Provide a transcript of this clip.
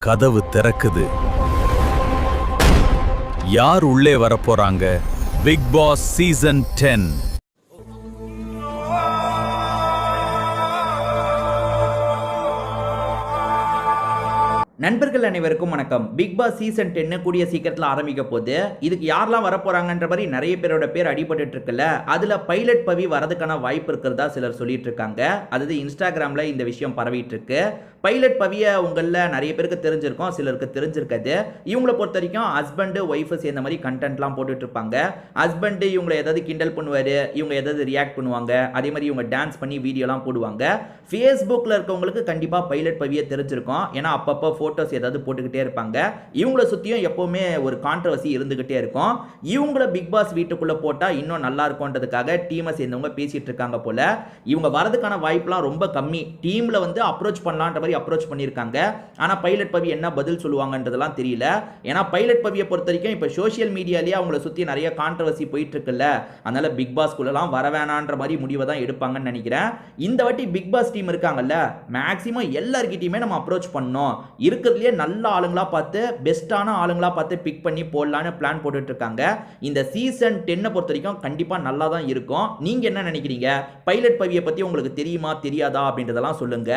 கதவு திறக்குது. யார் உள்ளே வரப்போறாங்க? Big Boss season 10. நண்பர்கள் அனைவருக்கும் வணக்கம். பிக் பாஸ் சீசன் 10 கூடிய சீக்கிரத்தில் ஆரம்பிக்க போகுது. இதுக்கு யாரெல்லாம் வரப்போறாங்கன்ற மாதிரி நிறைய பேரோட பேர் அடிபட்டு இருக்குல்ல. அதுல பைலட் பவி வரதுக்கான வாய்ப்பு இருக்கிறதா சிலர் சொல்லிட்டு இருக்காங்க. அதாவது இன்ஸ்டாகிராம்ல இந்த விஷயம் பரவிட்டு இருக்கு. பைலட் பவியை உங்களில் நிறைய பேருக்கு தெரிஞ்சிருக்கும், சிலருக்கு தெரிஞ்சிருக்காது. இவங்களை பொறுத்த வரைக்கும் ஹஸ்பண்டு ஒய்ஃபு சேர்ந்த மாதிரி கண்டென்ட்லாம் போட்டுட்டு இருப்பாங்க. ஹஸ்பண்டு இவங்களை எதாவது கிண்டல் பண்ணுவார், இவங்க எதாவது ரியாக்ட் பண்ணுவாங்க, அதே மாதிரி இவங்க டான்ஸ் பண்ணி வீடியோலாம் போடுவாங்க. ஃபேஸ்புக்கில் இருக்கவங்களுக்கு கண்டிப்பாக பைலட் பவியை தெரிஞ்சிருக்கும். ஏன்னா அப்பப்போ ஃபோட்டோஸ் ஏதாவது போட்டுக்கிட்டே இருப்பாங்க. இவங்களை சுற்றியும் எப்போவுமே ஒரு கான்ட்ரவர்சி இருந்துக்கிட்டே இருக்கும். இவங்கள பிக் பாஸ் வீட்டுக்குள்ளே போட்டால் இன்னும் நல்லா இருக்கும்ன்றதுக்காக டீமை சேர்ந்தவங்க பேசிகிட்டு இருக்காங்க போல. இவங்க வரதுக்கான வாய்ப்புலாம் ரொம்ப கம்மி. டீமில் வந்து அப்ரோச் பண்ணலான்ற மாதிரி அப்ரோச் பண்ணியிருக்காங்க. ஆனால் பைலட் பவி என்ன பதில் சொல்லுவாங்கன்றதெல்லாம் தெரியல. ஏன்னா பைலட் பவியை பொறுத்த வரைக்கும் இப்போ சோஷியல் மீடியாலேயே அவங்கள சுற்றி நிறைய கான்ட்ரவர்சி போயிட்டு இருக்குல்ல. அதனால பிக் பாஸ்குள்ளலாம் வர வேணான்ற மாதிரி முடிவை தான் எடுப்பாங்கன்னு நினைக்கிறேன். இந்த வாட்டி பிக் பாஸ் டீம் இருக்காங்கல்ல, மேக்ஸிமம் எல்லார்கிட்டையுமே நம்ம அப்ரோச் பண்ணோம். இருக்கிறதுலேயே நல்ல ஆளுங்களா பார்த்து, பெஸ்ட்டான ஆளுங்களா பார்த்து பிக் பண்ணி போடலான்னு பிளான் போட்டுட்டு இருக்காங்க. இந்த சீசன் 10 பொறுத்த வரைக்கும் கண்டிப்பாக நல்லா தான் இருக்கும். நீங்கள் என்ன நினைக்கிறீங்க? பைலட் பவியை பற்றி உங்களுக்கு தெரியுமா தெரியாதா அப்படின்றதெல்லாம் சொல்லுங்க.